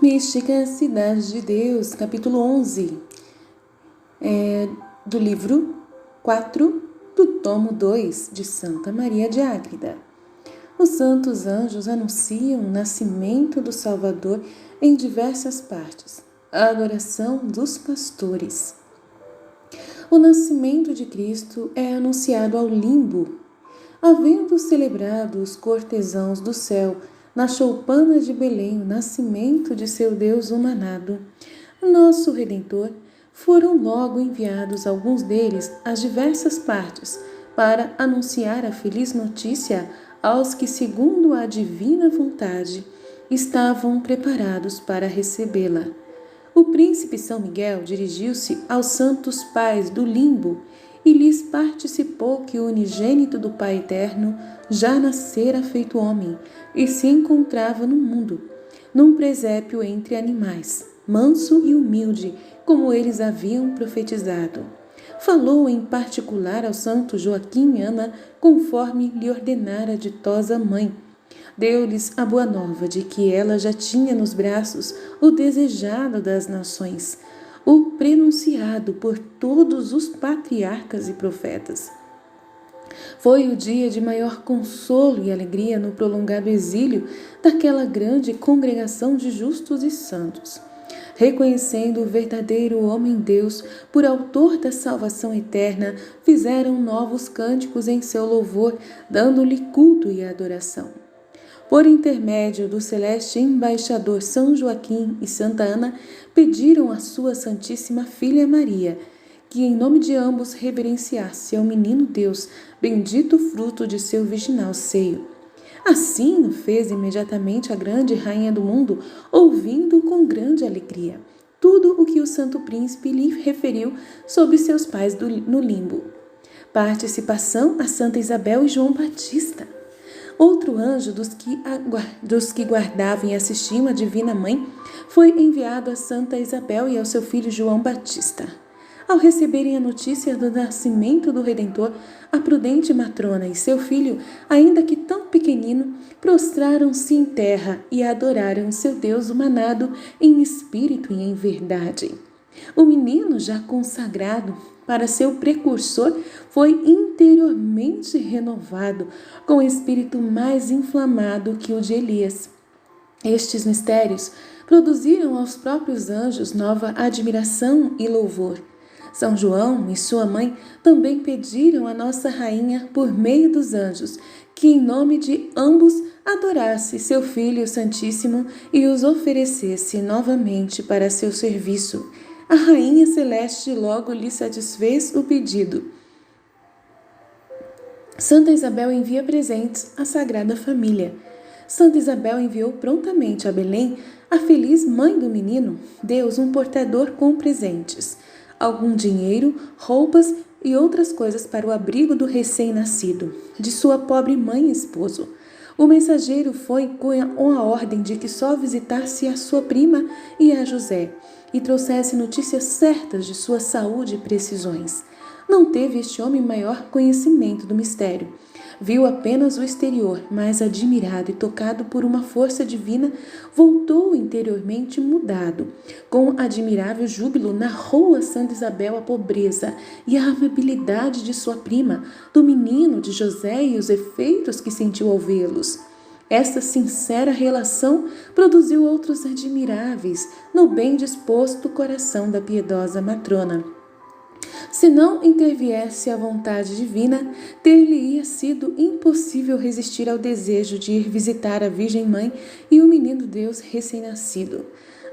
Mística Cidade de Deus, capítulo 11, do livro 4 do tomo 2 de Santa Maria de Ágreda. Os santos anjos anunciam o nascimento do Salvador em diversas partes. A adoração dos pastores. O nascimento de Cristo é anunciado ao limbo. Havendo celebrado os cortesãos do céu na choupana de Belém o nascimento de seu Deus humanado, nosso Redentor, foram logo enviados alguns deles às diversas partes para anunciar a feliz notícia aos que, segundo a divina vontade, estavam preparados para recebê-la. O príncipe São Miguel dirigiu-se aos santos pais do limbo e lhes participou que o unigênito do Pai Eterno já nascera feito homem e se encontrava no mundo, num presépio entre animais, manso e humilde, como eles haviam profetizado. Falou em particular ao santo Joaquim e Ana, conforme lhe ordenara a ditosa mãe. Deu-lhes a boa nova de que ela já tinha nos braços o desejado das nações, o prenunciado por todos os patriarcas e profetas. Foi o dia de maior consolo e alegria no prolongado exílio daquela grande congregação de justos e santos. Reconhecendo o verdadeiro homem-Deus por autor da salvação eterna, fizeram novos cânticos em seu louvor, dando-lhe culto e adoração. Por intermédio do celeste embaixador São Joaquim e Santa Ana, pediram à sua Santíssima Filha Maria que em nome de ambos reverenciasse ao menino Deus, bendito fruto de seu virginal seio. Assim o fez imediatamente a grande rainha do mundo, ouvindo com grande alegria tudo o que o santo príncipe lhe referiu sobre seus pais no limbo. Participação a Santa Isabel e João Batista. Outro anjo dos que guardavam e assistiam a Divina Mãe foi enviado a Santa Isabel e ao seu filho João Batista. Ao receberem a notícia do nascimento do Redentor, a prudente matrona e seu filho, ainda que tão pequenino, prostraram-se em terra e adoraram seu Deus humanado em espírito e em verdade. O menino, já consagrado para seu precursor, foi interiormente renovado, com espírito mais inflamado que o de Elias. Estes mistérios produziram aos próprios anjos nova admiração e louvor. São João e sua mãe também pediram à nossa rainha, por meio dos anjos, que em nome de ambos adorasse seu Filho Santíssimo e os oferecesse novamente para seu serviço. A rainha celeste logo lhe satisfez o pedido. Santa Isabel envia presentes à Sagrada Família. Santa Isabel enviou prontamente a Belém a feliz mãe do menino, Deus, um portador com presentes, algum dinheiro, roupas e outras coisas para o abrigo do recém-nascido, de sua pobre mãe e esposo. O mensageiro foi com a ordem de que só visitasse a sua prima e a José, e trouxesse notícias certas de sua saúde e precisões. Não teve este homem maior conhecimento do mistério. Viu apenas o exterior, mas admirado e tocado por uma força divina, voltou interiormente mudado. Com admirável júbilo, narrou a Santa Isabel a pobreza e a amabilidade de sua prima, do menino, de José e os efeitos que sentiu ao vê-los. Esta sincera relação produziu outros admiráveis no bem disposto coração da piedosa matrona. Se não interviesse a vontade divina, ter-lhe-ia sido impossível resistir ao desejo de ir visitar a Virgem Mãe e o menino Deus recém-nascido.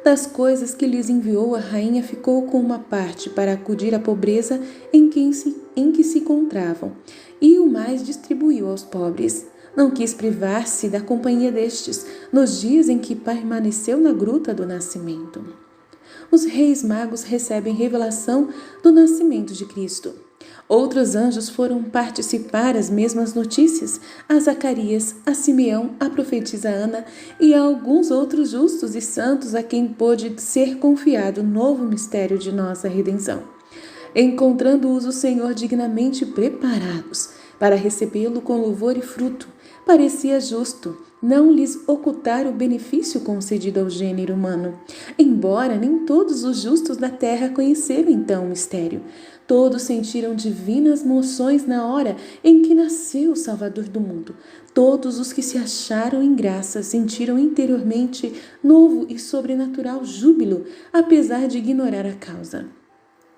Das coisas que lhes enviou, a rainha ficou com uma parte para acudir à pobreza em que se encontravam, e o mais distribuiu aos pobres. Não quis privar-se da companhia destes, nos dias em que permaneceu na gruta do nascimento. Os reis magos recebem revelação do nascimento de Cristo. Outros anjos foram participar as mesmas notícias a Zacarias, a Simeão, a profetisa Ana e a alguns outros justos e santos a quem pôde ser confiado o novo mistério de nossa redenção. Encontrando-os o Senhor dignamente preparados para recebê-lo com louvor e fruto, parecia justo não lhes ocultar o benefício concedido ao gênero humano, embora nem todos os justos da terra conheceram então o mistério. Todos sentiram divinas moções na hora em que nasceu o Salvador do mundo. Todos os que se acharam em graça sentiram interiormente novo e sobrenatural júbilo, apesar de ignorar a causa.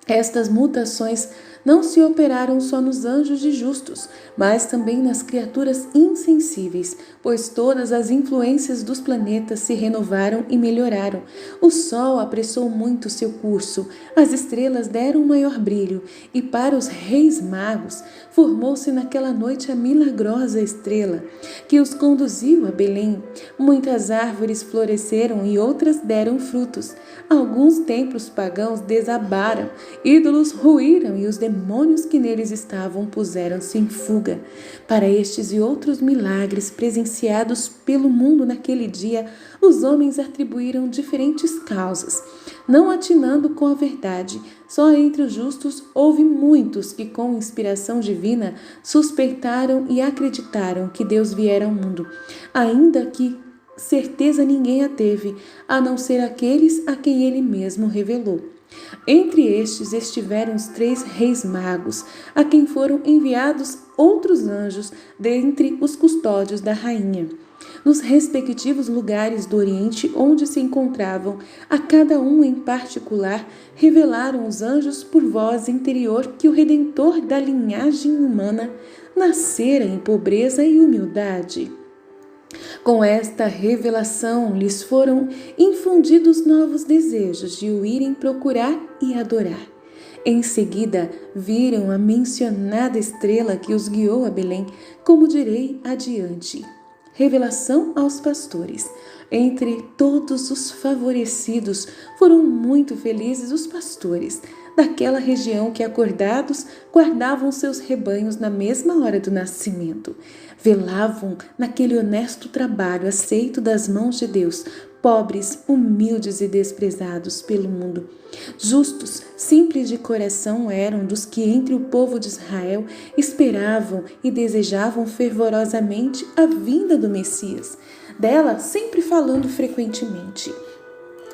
Estas mutações não se operaram só nos anjos de justos, mas também nas criaturas insensíveis, pois todas as influências dos planetas se renovaram e melhoraram. O Sol apressou muito seu curso, as estrelas deram um maior brilho, e para os reis magos formou-se naquela noite a milagrosa estrela, que os conduziu a Belém. Muitas árvores floresceram e outras deram frutos. Alguns templos pagãos desabaram, ídolos ruíram e os demônios que neles estavam puseram-se em fuga. Para estes e outros milagres presenciados pelo mundo naquele dia, os homens atribuíram diferentes causas. Não atinando com a verdade, só entre os justos houve muitos que, com inspiração divina, suspeitaram e acreditaram que Deus viera ao mundo, ainda que certeza ninguém a teve, a não ser aqueles a quem ele mesmo revelou. Entre estes estiveram os 3 reis magos, a quem foram enviados outros anjos dentre os custódios da rainha. Nos respectivos lugares do Oriente onde se encontravam, a cada um em particular, revelaram os anjos por voz interior que o Redentor da linhagem humana nascera em pobreza e humildade. Com esta revelação, lhes foram infundidos novos desejos de o irem procurar e adorar. Em seguida, viram a mencionada estrela que os guiou a Belém, como direi adiante. Revelação aos pastores. Entre todos os favorecidos, foram muito felizes os pastores daquela região que, acordados, guardavam seus rebanhos na mesma hora do nascimento. Velavam naquele honesto trabalho aceito das mãos de Deus, pobres, humildes e desprezados pelo mundo. Justos, simples de coração eram dos que entre o povo de Israel esperavam e desejavam fervorosamente a vinda do Messias, dela sempre falando frequentemente.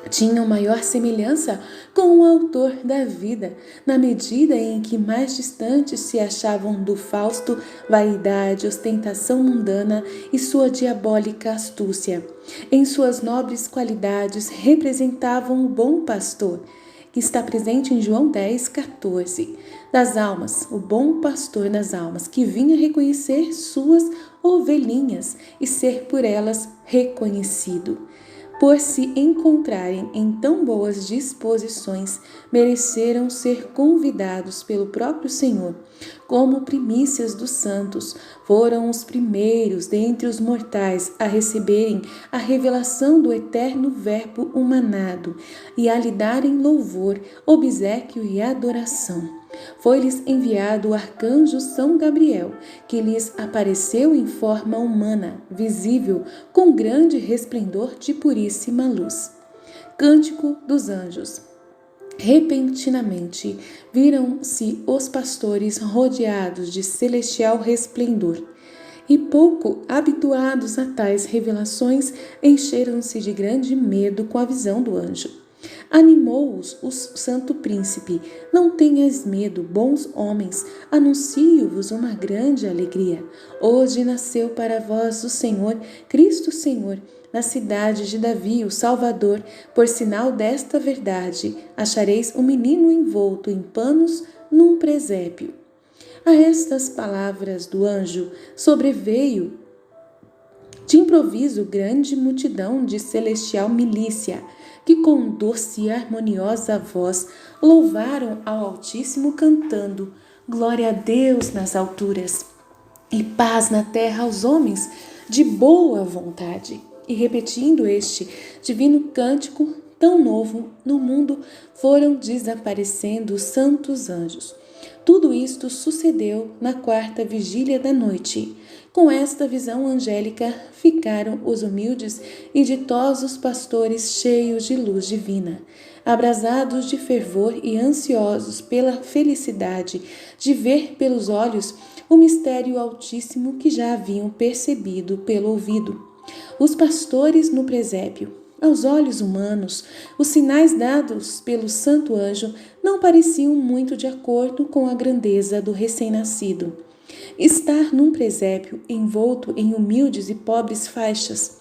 Tinham maior semelhança com o autor da vida, na medida em que mais distantes se achavam do fausto vaidade, ostentação mundana e sua diabólica astúcia. Em suas nobres qualidades representavam o bom pastor, que está presente em João 10:14, das almas, o bom pastor das almas, que vinha reconhecer suas ovelhinhas e ser por elas reconhecido. Por se encontrarem em tão boas disposições, mereceram ser convidados pelo próprio Senhor, como primícias dos santos. Foram os primeiros dentre os mortais a receberem a revelação do eterno Verbo humanado e a lhe darem louvor, obséquio e adoração. Foi-lhes enviado o arcanjo São Gabriel, que lhes apareceu em forma humana, visível, com grande resplendor de puríssima luz. Cântico dos Anjos. Repentinamente viram-se os pastores rodeados de celestial resplendor, e pouco habituados a tais revelações, encheram-se de grande medo com a visão do anjo. Animou-os o santo príncipe: não tenhas medo, bons homens, anuncio-vos uma grande alegria. Hoje nasceu para vós o Senhor, Cristo Senhor, na cidade de Davi, o Salvador. Por sinal desta verdade, achareis um menino envolto em panos num presépio. A estas palavras do anjo sobreveio de improviso grande multidão de celestial milícia, que com doce e harmoniosa voz louvaram ao Altíssimo cantando: glória a Deus nas alturas e paz na terra aos homens de boa vontade. E repetindo este divino cântico tão novo no mundo, foram desaparecendo os santos anjos. Tudo isto sucedeu na 4ª vigília da noite. Com esta visão angélica ficaram os humildes e ditosos pastores cheios de luz divina, abrasados de fervor e ansiosos pela felicidade de ver pelos olhos o mistério altíssimo que já haviam percebido pelo ouvido. Os pastores no presépio. Aos olhos humanos, os sinais dados pelo santo anjo não pareciam muito de acordo com a grandeza do recém-nascido. Estar num presépio envolto em humildes e pobres faixas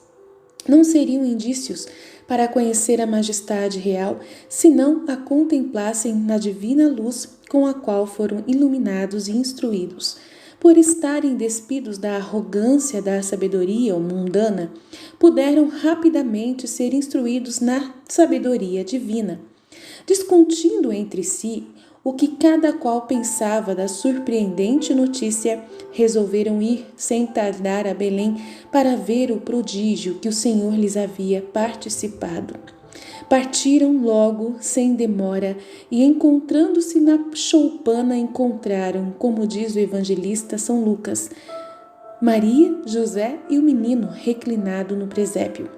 não seriam indícios para conhecer a majestade real, se não a contemplassem na divina luz com a qual foram iluminados e instruídos. Por estarem despidos da arrogância da sabedoria mundana, puderam rapidamente ser instruídos na sabedoria divina. Discutindo entre si o que cada qual pensava da surpreendente notícia, resolveram ir sem tardar a Belém para ver o prodígio que o Senhor lhes havia participado. Partiram logo, sem demora, e encontrando-se na choupana encontraram, como diz o evangelista São Lucas, Maria, José e o menino reclinado no presépio.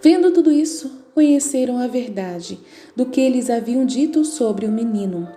Vendo tudo isso, conheceram a verdade do que eles haviam dito sobre o menino.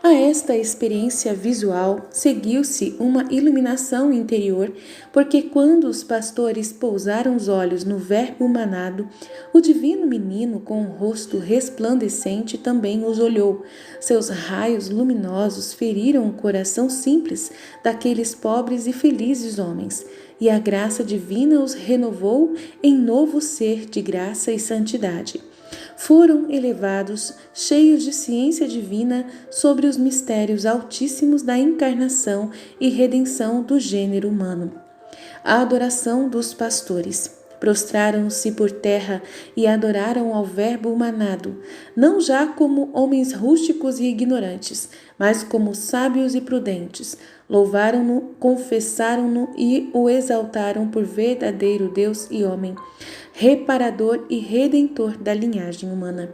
A esta experiência visual seguiu-se uma iluminação interior, porque quando os pastores pousaram os olhos no Verbo manado, o divino menino com o rosto resplandecente também os olhou. Seus raios luminosos feriram o coração simples daqueles pobres e felizes homens, e a graça divina os renovou em novo ser de graça e santidade. Foram elevados, cheios de ciência divina, sobre os mistérios altíssimos da encarnação e redenção do gênero humano. A adoração dos pastores. Prostraram-se por terra e adoraram ao Verbo manado, não já como homens rústicos e ignorantes, mas como sábios e prudentes. Louvaram-no, confessaram-no e o exaltaram por verdadeiro Deus e homem, reparador e redentor da linhagem humana.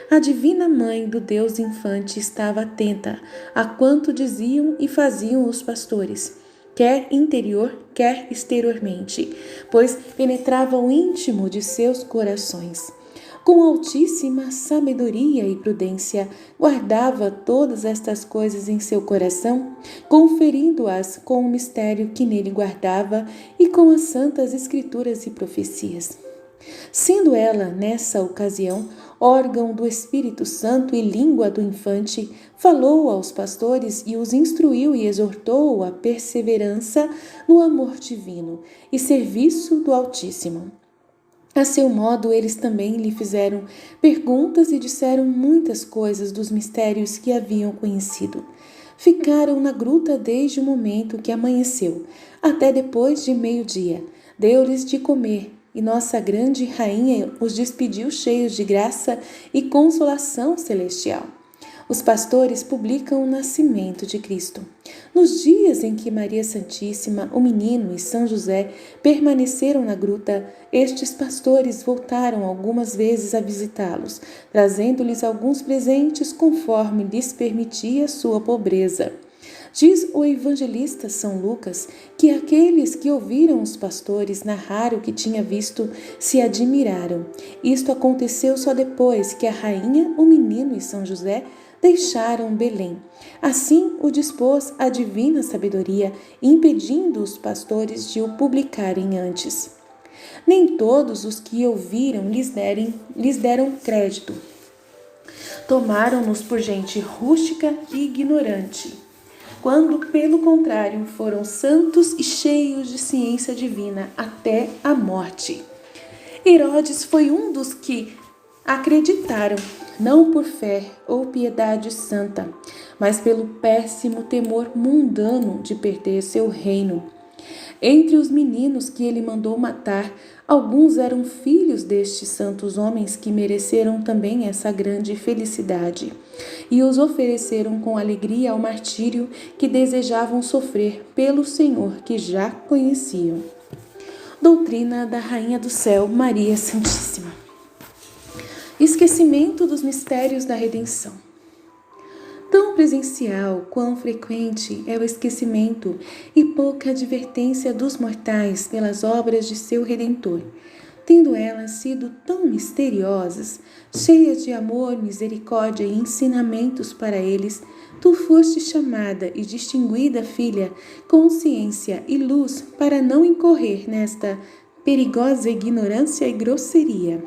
A divina mãe do Deus infante estava atenta a quanto diziam e faziam os pastores, quer interior, quer exteriormente, pois penetrava o íntimo de seus corações. Com altíssima sabedoria e prudência, guardava todas estas coisas em seu coração, conferindo-as com o mistério que nele guardava e com as santas escrituras e profecias. Sendo ela, nessa ocasião, órgão do Espírito Santo e língua do infante, falou aos pastores e os instruiu e exortou à perseverança no amor divino e serviço do Altíssimo. A seu modo, eles também lhe fizeram perguntas e disseram muitas coisas dos mistérios que haviam conhecido. Ficaram na gruta desde o momento que amanheceu, até depois de meio-dia. Deu-lhes de comer, e nossa grande rainha os despediu cheios de graça e consolação celestial. Os pastores publicam o nascimento de Cristo. Nos dias em que Maria Santíssima, o menino e São José permaneceram na gruta, estes pastores voltaram algumas vezes a visitá-los, trazendo-lhes alguns presentes conforme lhes permitia sua pobreza. Diz o evangelista São Lucas que aqueles que ouviram os pastores narrar o que tinha visto se admiraram. Isto aconteceu só depois que a rainha, o menino e São José deixaram Belém. Assim o dispôs a divina sabedoria, impedindo os pastores de o publicarem antes. Nem todos os que ouviram lhes deram crédito. Tomaram-nos por gente rústica e ignorante, quando, pelo contrário, foram santos e cheios de ciência divina até a morte. Herodes foi um dos que acreditaram, não por fé ou piedade santa, mas pelo péssimo temor mundano de perder seu reino. Entre os meninos que ele mandou matar, alguns eram filhos destes santos homens que mereceram também essa grande felicidade, e os ofereceram com alegria ao martírio que desejavam sofrer pelo Senhor que já conheciam. Doutrina da Rainha do Céu, Maria Santíssima. Esquecimento dos mistérios da redenção. Tão presencial quão frequente é o esquecimento e pouca advertência dos mortais pelas obras de seu Redentor, tendo elas sido tão misteriosas, cheias de amor, misericórdia e ensinamentos para eles, tu foste chamada e distinguida filha, com ciência e luz para não incorrer nesta perigosa ignorância e grosseria.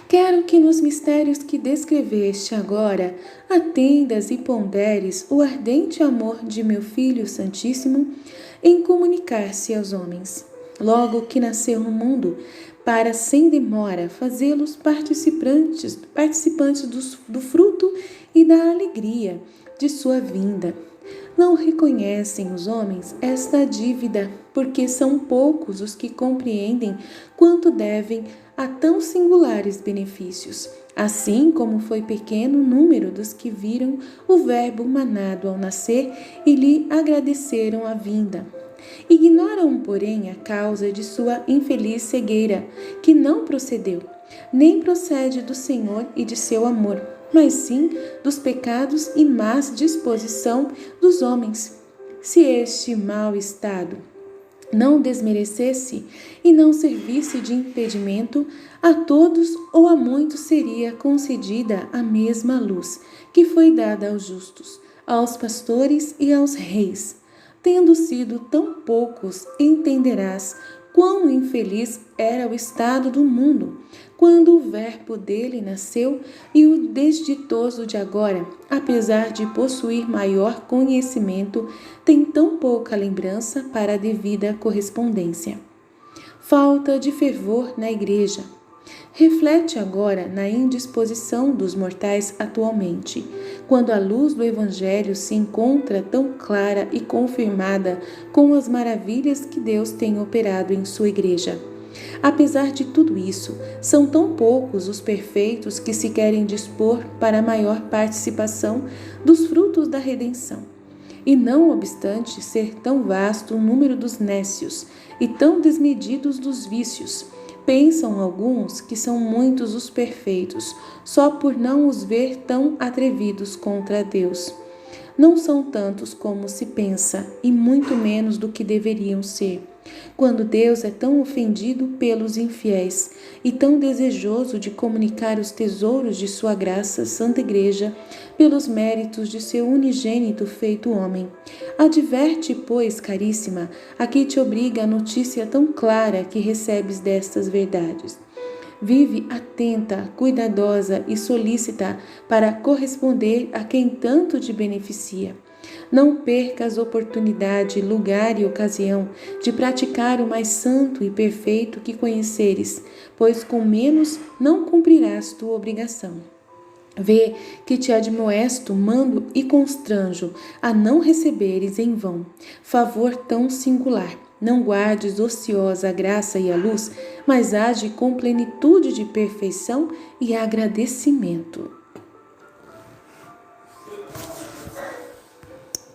Quero que nos mistérios que descreveste agora atendas e ponderes o ardente amor de meu Filho Santíssimo em comunicar-se aos homens, logo que nasceu no mundo, para sem demora fazê-los participantes do fruto e da alegria de sua vinda. Não reconhecem os homens esta dívida, porque são poucos os que compreendem quanto devem a tão singulares benefícios, assim como foi pequeno o número dos que viram o Verbo manado ao nascer e lhe agradeceram a vinda. Ignoram, porém, a causa de sua infeliz cegueira, que não procedeu, nem procede do Senhor e de seu amor, mas sim dos pecados e más disposição dos homens. Se este mau estado não desmerecesse e não servisse de impedimento, a todos ou a muitos seria concedida a mesma luz que foi dada aos justos, aos pastores e aos reis. Tendo sido tão poucos, entenderás quão infeliz era o estado do mundo, quando o Verbo dele nasceu, e o desditoso de agora, apesar de possuir maior conhecimento, tem tão pouca lembrança para a devida correspondência. Falta de fervor na Igreja. Reflete agora na indisposição dos mortais atualmente, quando a luz do Evangelho se encontra tão clara e confirmada com as maravilhas que Deus tem operado em sua Igreja. Apesar de tudo isso, são tão poucos os perfeitos que se querem dispor para a maior participação dos frutos da redenção. E não obstante ser tão vasto o número dos nécios e tão desmedidos dos vícios, pensam alguns que são muitos os perfeitos, só por não os ver tão atrevidos contra Deus. Não são tantos como se pensa, e muito menos do que deveriam ser, quando Deus é tão ofendido pelos infiéis e tão desejoso de comunicar os tesouros de sua graça, Santa Igreja, pelos méritos de seu unigênito feito homem. Adverte, pois, caríssima, a que te obriga a notícia tão clara que recebes destas verdades. Vive atenta, cuidadosa e solícita para corresponder a quem tanto te beneficia. Não percas oportunidade, lugar e ocasião de praticar o mais santo e perfeito que conheceres, pois com menos não cumprirás tua obrigação. Vê que te admoesto, mando e constranjo a não receberes em vão favor tão singular. Não guardes ociosa a graça e a luz, mas age com plenitude de perfeição e agradecimento.